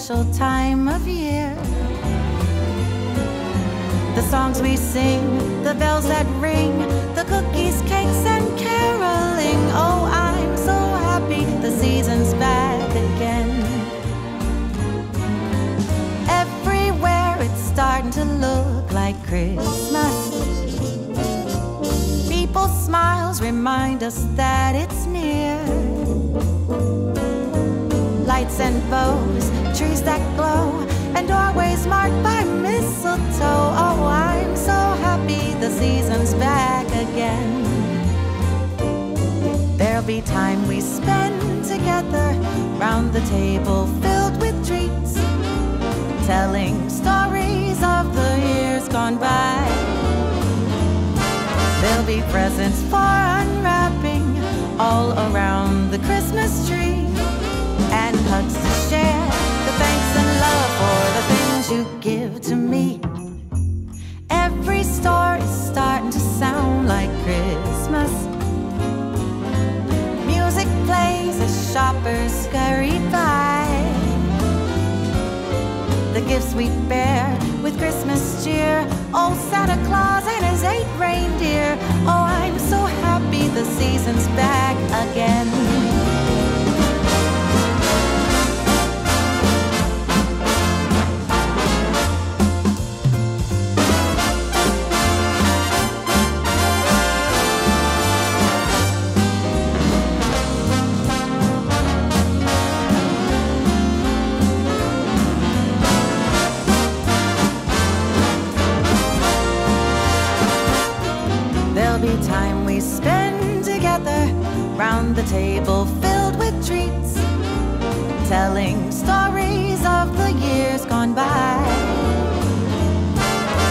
special time of year. The songs we sing, the bells that ring, the cookies, cakes, and caroling. Oh, I'm so happy the season's back again. Everywhere it's starting to look like Christmas. People's smiles remind us that it's near. Lights and bows, trees that glow, and doorways marked by mistletoe. Oh, I'm so happy the season's back again. There'll be time we spend together round the table filled with treats, telling stories of the years gone by. There'll be presents for unwrapping all around the Christmas tree, and hugs to share, the thanks and love for the things you give to me. Every store is starting to sound like Christmas. Music plays as shoppers scurry by. The gifts we bear with Christmas cheer, old Santa Claus and his 8 reindeer. Oh, I'm so happy the season's back again. Time we spend together round the table filled with treats, telling stories of the years gone by.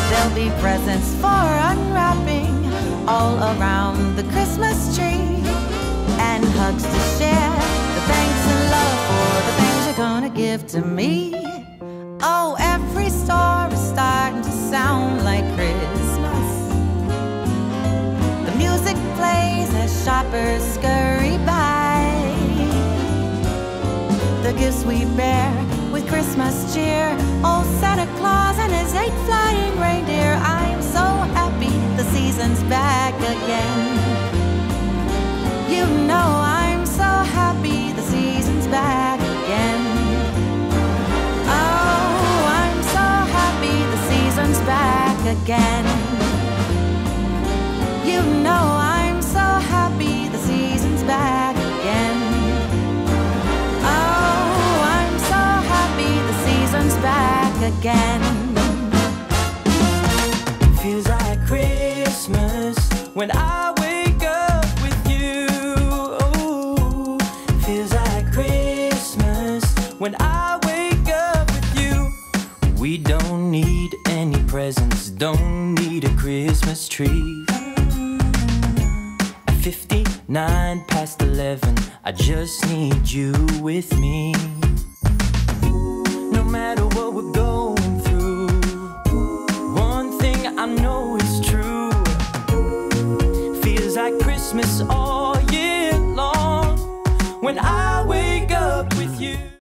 There'll be presents for unwrapping all around the Christmas tree, and hugs to share, the thanks and love for the things you're gonna give to me. Oh, every store is starting to sound like Christmas. Music plays as shoppers scurry by. The gifts we bear with Christmas cheer, old Santa Claus and his 8 flying reindeer. I'm so happy the season's back again. You know I'm so happy the season's back again. Oh, I'm so happy the season's back again. You know I'm so happy the season's back again. Oh, I'm so happy the season's back again. Feels like Christmas when I wake up with you. Oh, feels like Christmas when I wake up with you. We don't need any presents, don't need a Christmas tree. 59 past 11, I just need you with me. No matter what we're going through, one thing I know is true. Feels like Christmas all year long when I wake up with you.